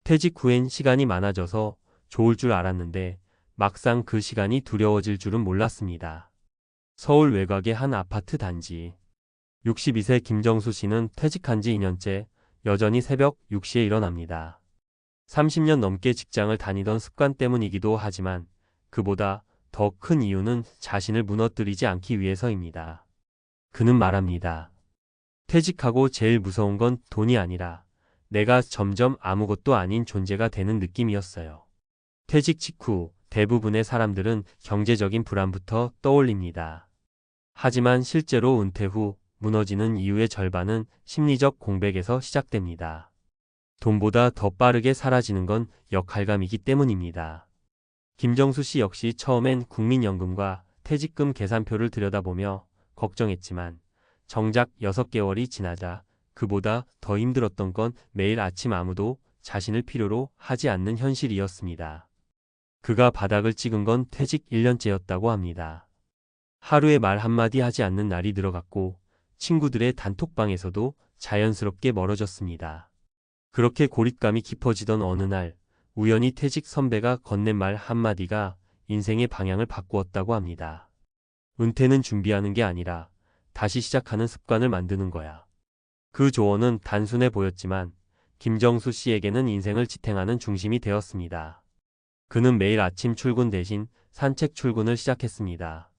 퇴직 후엔 시간이 많아져서 좋을 줄 알았는데 막상 그 시간이 두려워질 줄은 몰랐습니다. 서울 외곽의 한 아파트 단지. 62세 김정수 씨는 퇴직한 지 2년째 여전히 새벽 6시에 일어납니다. 30년 넘게 직장을 다니던 습관 때문이기도 하지만 그보다 더 큰 이유는 자신을 무너뜨리지 않기 위해서입니다. 그는 말합니다. 퇴직하고 제일 무서운 건 돈이 아니라 내가 점점 아무것도 아닌 존재가 되는 느낌이었어요. 퇴직 직후 대부분의 사람들은 경제적인 불안부터 떠올립니다. 하지만 실제로 은퇴 후 무너지는 이유의 절반은 심리적 공백에서 시작됩니다. 돈보다 더 빠르게 사라지는 건 역할감이기 때문입니다. 김정수 씨 역시 처음엔 국민연금과 퇴직금 계산표를 들여다보며 걱정했지만 정작 6개월이 지나자 그보다 더 힘들었던 건 매일 아침 아무도 자신을 필요로 하지 않는 현실이었습니다. 그가 바닥을 찍은 건 퇴직 1년째였다고 합니다. 하루에 말 한마디 하지 않는 날이 늘어갔고 친구들의 단톡방에서도 자연스럽게 멀어졌습니다. 그렇게 고립감이 깊어지던 어느 날 우연히 퇴직 선배가 건넨 말 한마디가 인생의 방향을 바꾸었다고 합니다. 은퇴는 준비하는 게 아니라 다시 시작하는 습관을 만드는 거야. 그 조언은 단순해 보였지만 김정수 씨에게는 인생을 지탱하는 중심이 되었습니다. 그는 매일 아침 출근 대신 산책 출근을 시작했습니다.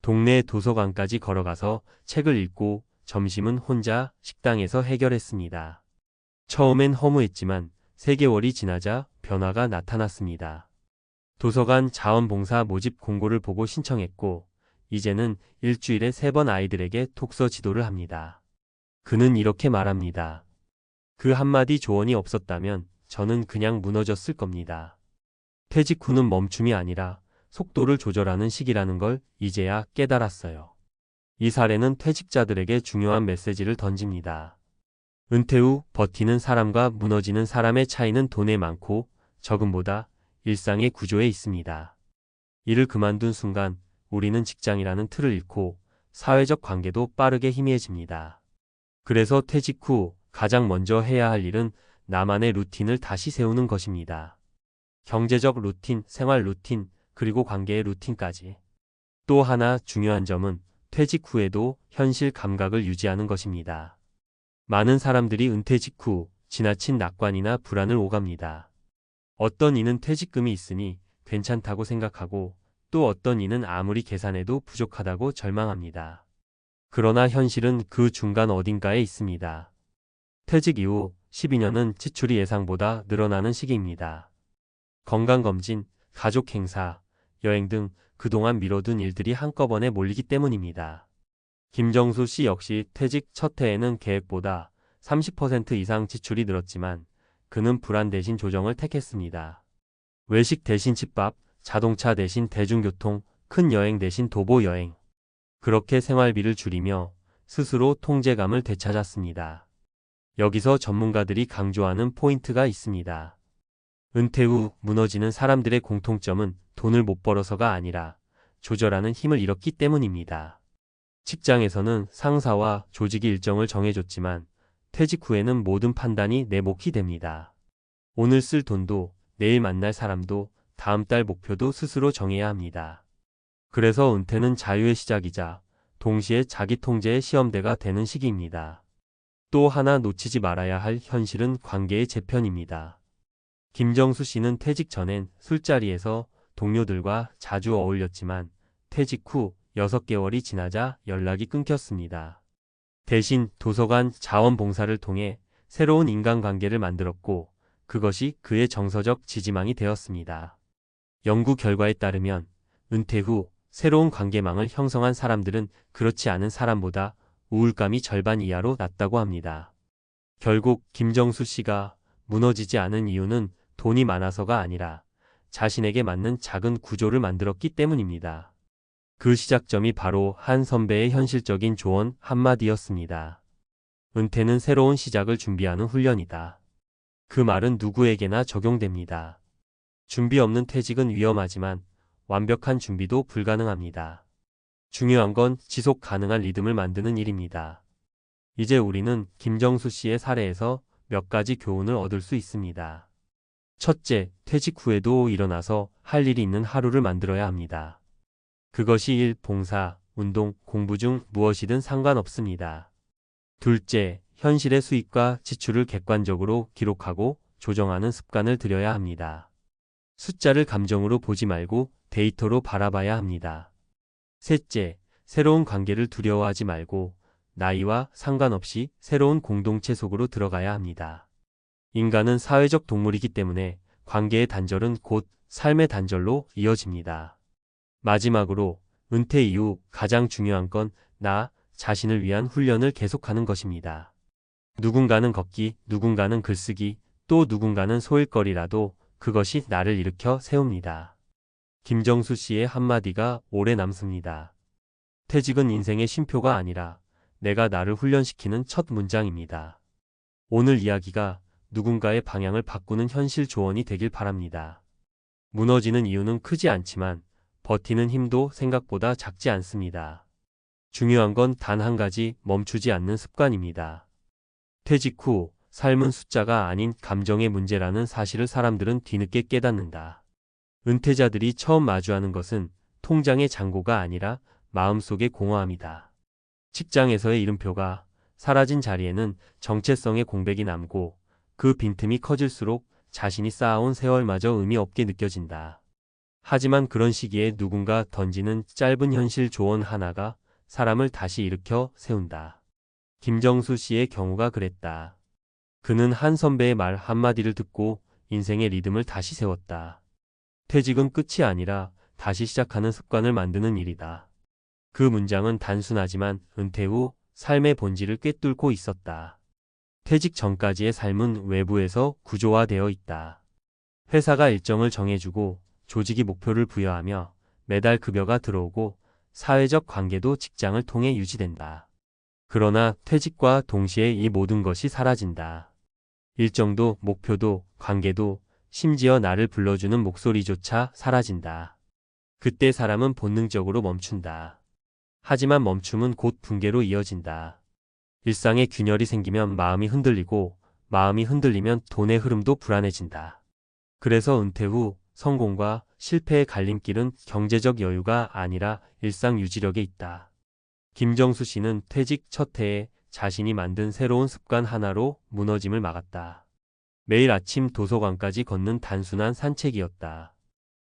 동네 도서관까지 걸어가서 책을 읽고 점심은 혼자 식당에서 해결했습니다. 처음엔 허무했지만 3개월이 지나자 변화가 나타났습니다. 도서관 자원봉사 모집 공고를 보고 신청했고 이제는 일주일에 3번 아이들에게 독서 지도를 합니다. 그는 이렇게 말합니다. 그 한마디 조언이 없었다면 저는 그냥 무너졌을 겁니다. 퇴직 후는 멈춤이 아니라 속도를 조절하는 시기라는 걸 이제야 깨달았어요. 이 사례는 퇴직자들에게 중요한 메시지를 던집니다. 은퇴 후 버티는 사람과 무너지는 사람의 차이는 돈에 많고 적음보다 일상의 구조에 있습니다. 일을 그만둔 순간 우리는 직장이라는 틀을 잃고 사회적 관계도 빠르게 희미해집니다. 그래서 퇴직 후 가장 먼저 해야 할 일은 나만의 루틴을 다시 세우는 것입니다. 경제적 루틴, 생활 루틴, 그리고 관계의 루틴까지. 또 하나 중요한 점은 퇴직 후에도 현실 감각을 유지하는 것입니다. 많은 사람들이 은퇴 직후 지나친 낙관이나 불안을 오갑니다. 어떤 이는 퇴직금이 있으니 괜찮다고 생각하고 또 어떤 이는 아무리 계산해도 부족하다고 절망합니다. 그러나 현실은 그 중간 어딘가에 있습니다. 퇴직 이후 12년은 지출이 예상보다 늘어나는 시기입니다. 건강검진, 가족 행사, 여행 등 그동안 미뤄둔 일들이 한꺼번에 몰리기 때문입니다. 김정수 씨 역시 퇴직 첫 해에는 계획보다 30% 이상 지출이 늘었지만 그는 불안 대신 조정을 택했습니다. 외식 대신 집밥, 자동차 대신 대중교통, 큰 여행 대신 도보 여행. 그렇게 생활비를 줄이며 스스로 통제감을 되찾았습니다. 여기서 전문가들이 강조하는 포인트가 있습니다. 은퇴 후 무너지는 사람들의 공통점은 돈을 못 벌어서가 아니라 조절하는 힘을 잃었기 때문입니다. 직장에서는 상사와 조직이 일정을 정해줬지만 퇴직 후에는 모든 판단이 내 몫이 됩니다. 오늘 쓸 돈도 내일 만날 사람도 다음 달 목표도 스스로 정해야 합니다. 그래서 은퇴는 자유의 시작이자 동시에 자기 통제의 시험대가 되는 시기입니다. 또 하나 놓치지 말아야 할 현실은 관계의 재편입니다. 김정수 씨는 퇴직 전엔 술자리에서 동료들과 자주 어울렸지만 퇴직 후 6개월이 지나자 연락이 끊겼습니다. 대신 도서관 자원봉사를 통해 새로운 인간관계를 만들었고 그것이 그의 정서적 지지망이 되었습니다. 연구 결과에 따르면 은퇴 후 새로운 관계망을 형성한 사람들은 그렇지 않은 사람보다 우울감이 절반 이하로 낮다고 합니다. 결국 김정수 씨가 무너지지 않은 이유는 돈이 많아서가 아니라 자신에게 맞는 작은 구조를 만들었기 때문입니다. 그 시작점이 바로 한 선배의 현실적인 조언 한마디였습니다. 은퇴는 새로운 시작을 준비하는 훈련이다. 그 말은 누구에게나 적용됩니다. 준비 없는 퇴직은 위험하지만 완벽한 준비도 불가능합니다. 중요한 건 지속 가능한 리듬을 만드는 일입니다. 이제 우리는 김정수 씨의 사례에서 몇 가지 교훈을 얻을 수 있습니다. 첫째, 퇴직 후에도 일어나서 할 일이 있는 하루를 만들어야 합니다. 그것이 일, 봉사, 운동, 공부 중 무엇이든 상관없습니다. 둘째, 현실의 수입과 지출을 객관적으로 기록하고 조정하는 습관을 들여야 합니다. 숫자를 감정으로 보지 말고 데이터로 바라봐야 합니다. 셋째, 새로운 관계를 두려워하지 말고 나이와 상관없이 새로운 공동체 속으로 들어가야 합니다. 인간은 사회적 동물이기 때문에 관계의 단절은 곧 삶의 단절로 이어집니다. 마지막으로 은퇴 이후 가장 중요한 건 나 자신을 위한 훈련을 계속하는 것입니다. 누군가는 걷기, 누군가는 글쓰기, 또 누군가는 소일거리라도 그것이 나를 일으켜 세웁니다. 김정수 씨의 한마디가 오래 남습니다. 퇴직은 인생의 쉼표가 아니라 내가 나를 훈련시키는 첫 문장입니다. 오늘 이야기가 누군가의 방향을 바꾸는 현실 조언이 되길 바랍니다. 무너지는 이유는 크지 않지만 버티는 힘도 생각보다 작지 않습니다. 중요한 건 단 한 가지 멈추지 않는 습관입니다. 퇴직 후 삶은 숫자가 아닌 감정의 문제라는 사실을 사람들은 뒤늦게 깨닫는다. 은퇴자들이 처음 마주하는 것은 통장의 잔고가 아니라 마음속의 공허함이다. 직장에서의 이름표가 사라진 자리에는 정체성의 공백이 남고 그 빈틈이 커질수록 자신이 쌓아온 세월마저 의미 없게 느껴진다. 하지만 그런 시기에 누군가 던지는 짧은 현실 조언 하나가 사람을 다시 일으켜 세운다. 김정수 씨의 경우가 그랬다. 그는 한 선배의 말 한마디를 듣고 인생의 리듬을 다시 세웠다. 퇴직은 끝이 아니라 다시 시작하는 습관을 만드는 일이다. 그 문장은 단순하지만 은퇴 후 삶의 본질을 꿰뚫고 있었다. 퇴직 전까지의 삶은 외부에서 구조화되어 있다. 회사가 일정을 정해주고 조직이 목표를 부여하며 매달 급여가 들어오고 사회적 관계도 직장을 통해 유지된다. 그러나 퇴직과 동시에 이 모든 것이 사라진다. 일정도, 목표도, 관계도, 심지어 나를 불러주는 목소리조차 사라진다. 그때 사람은 본능적으로 멈춘다. 하지만 멈춤은 곧 붕괴로 이어진다. 일상에 균열이 생기면 마음이 흔들리고 마음이 흔들리면 돈의 흐름도 불안해진다. 그래서 은퇴 후 성공과 실패의 갈림길은 경제적 여유가 아니라 일상 유지력에 있다. 김정수 씨는 퇴직 첫 해에 자신이 만든 새로운 습관 하나로 무너짐을 막았다. 매일 아침 도서관까지 걷는 단순한 산책이었다.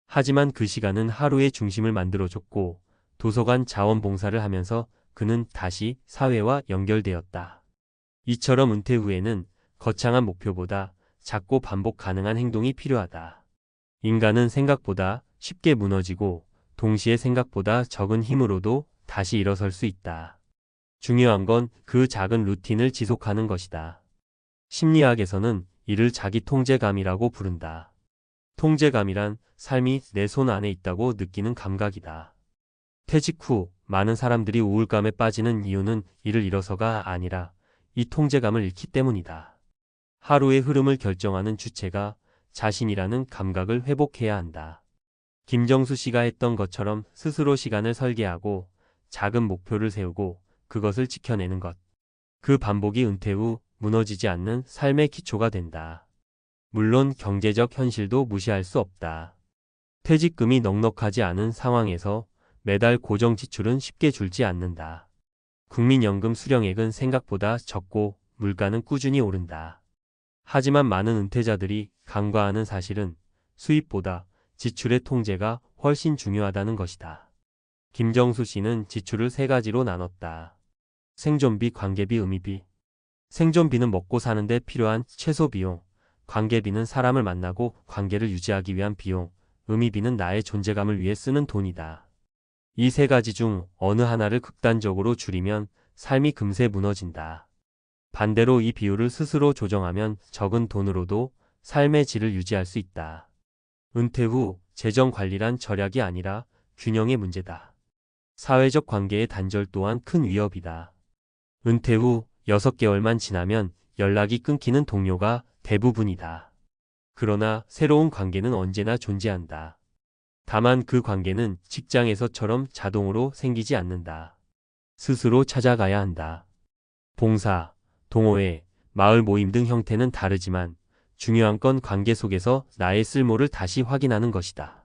하지만 그 시간은 하루의 중심을 만들어줬고 도서관 자원봉사를 하면서 그는 다시 사회와 연결되었다. 이처럼 은퇴 후에는 거창한 목표보다 작고 반복 가능한 행동이 필요하다. 인간은 생각보다 쉽게 무너지고 동시에 생각보다 적은 힘으로도 다시 일어설 수 있다. 중요한 건 그 작은 루틴을 지속하는 것이다. 심리학에서는 이를 자기 통제감이라고 부른다. 통제감이란 삶이 내 손 안에 있다고 느끼는 감각이다. 퇴직 후 많은 사람들이 우울감에 빠지는 이유는 이를 잃어서가 아니라 이 통제감을 잃기 때문이다. 하루의 흐름을 결정하는 주체가 자신이라는 감각을 회복해야 한다. 김정수 씨가 했던 것처럼 스스로 시간을 설계하고 작은 목표를 세우고 그것을 지켜내는 것. 그 반복이 은퇴 후 무너지지 않는 삶의 기초가 된다. 물론 경제적 현실도 무시할 수 없다. 퇴직금이 넉넉하지 않은 상황에서 매달 고정 지출은 쉽게 줄지 않는다. 국민연금 수령액은 생각보다 적고 물가는 꾸준히 오른다. 하지만 많은 은퇴자들이 간과하는 사실은 수입보다 지출의 통제가 훨씬 중요하다는 것이다. 김정수 씨는 지출을 세 가지로 나눴다. 생존비, 관계비, 의미비. 생존비는 먹고 사는데 필요한 최소 비용, 관계비는 사람을 만나고 관계를 유지하기 위한 비용, 의미비는 나의 존재감을 위해 쓰는 돈이다. 이 세 가지 중 어느 하나를 극단적으로 줄이면 삶이 금세 무너진다. 반대로 이 비율을 스스로 조정하면 적은 돈으로도 삶의 질을 유지할 수 있다. 은퇴 후 재정 관리란 절약이 아니라 균형의 문제다. 사회적 관계의 단절 또한 큰 위협이다. 은퇴 후 6개월만 지나면 연락이 끊기는 동료가 대부분이다. 그러나 새로운 관계는 언제나 존재한다. 다만 그 관계는 직장에서처럼 자동으로 생기지 않는다. 스스로 찾아가야 한다. 봉사, 동호회, 마을 모임 등 형태는 다르지만 중요한 건 관계 속에서 나의 쓸모를 다시 확인하는 것이다.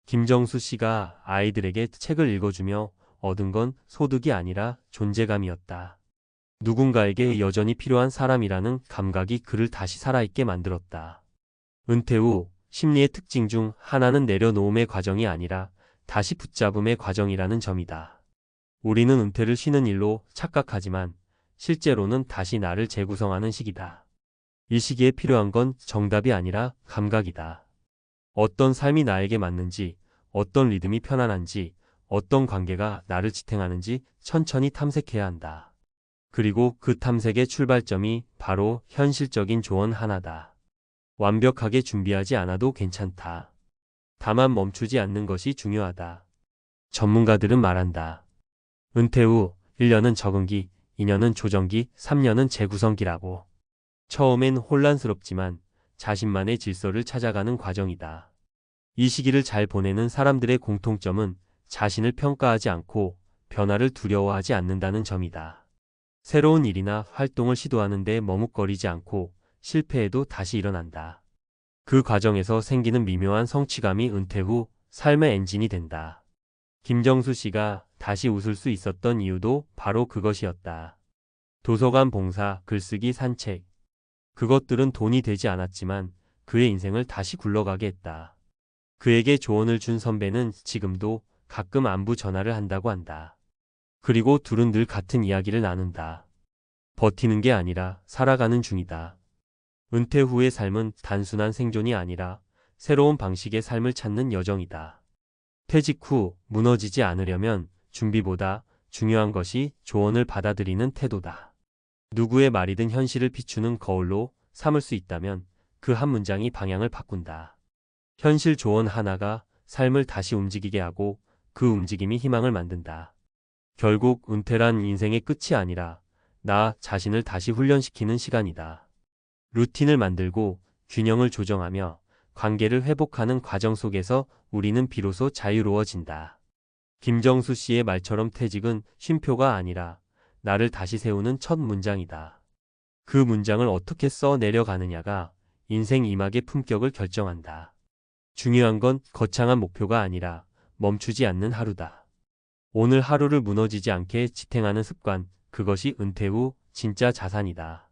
김정수 씨가 아이들에게 책을 읽어주며 얻은 건 소득이 아니라 존재감이었다. 누군가에게 여전히 필요한 사람이라는 감각이 그를 다시 살아있게 만들었다. 은퇴 후 심리의 특징 중 하나는 내려놓음의 과정이 아니라 다시 붙잡음의 과정이라는 점이다. 우리는 은퇴를 쉬는 일로 착각하지만 실제로는 다시 나를 재구성하는 시기다. 이 시기에 필요한 건 정답이 아니라 감각이다. 어떤 삶이 나에게 맞는지, 어떤 리듬이 편안한지, 어떤 관계가 나를 지탱하는지 천천히 탐색해야 한다. 그리고 그 탐색의 출발점이 바로 현실적인 조언 하나다. 완벽하게 준비하지 않아도 괜찮다. 다만 멈추지 않는 것이 중요하다. 전문가들은 말한다. 은퇴 후 1년은 적응기, 2년은 조정기, 3년은 재구성기라고. 처음엔 혼란스럽지만 자신만의 질서를 찾아가는 과정이다. 이 시기를 잘 보내는 사람들의 공통점은 자신을 평가하지 않고 변화를 두려워하지 않는다는 점이다. 새로운 일이나 활동을 시도하는 데 머뭇거리지 않고 실패해도 다시 일어난다. 그 과정에서 생기는 미묘한 성취감이 은퇴 후 삶의 엔진이 된다. 김정수 씨가 다시 웃을 수 있었던 이유도 바로 그것이었다. 도서관 봉사, 글쓰기, 산책. 그것들은 돈이 되지 않았지만 그의 인생을 다시 굴러가게 했다. 그에게 조언을 준 선배는 지금도 가끔 안부 전화를 한다고 한다. 그리고 둘은 늘 같은 이야기를 나눈다. 버티는 게 아니라 살아가는 중이다. 은퇴 후의 삶은 단순한 생존이 아니라 새로운 방식의 삶을 찾는 여정이다. 퇴직 후 무너지지 않으려면 준비보다 중요한 것이 조언을 받아들이는 태도다. 누구의 말이든 현실을 비추는 거울로 삼을 수 있다면 그 한 문장이 방향을 바꾼다. 현실 조언 하나가 삶을 다시 움직이게 하고 그 움직임이 희망을 만든다. 결국 은퇴란 인생의 끝이 아니라 나 자신을 다시 훈련시키는 시간이다. 루틴을 만들고 균형을 조정하며 관계를 회복하는 과정 속에서 우리는 비로소 자유로워진다. 김정수 씨의 말처럼 퇴직은 쉼표가 아니라 나를 다시 세우는 첫 문장이다. 그 문장을 어떻게 써 내려가느냐가 인생 이막의 품격을 결정한다. 중요한 건 거창한 목표가 아니라 멈추지 않는 하루다. 오늘 하루를 무너지지 않게 지탱하는 습관, 그것이 은퇴 후 진짜 자산이다.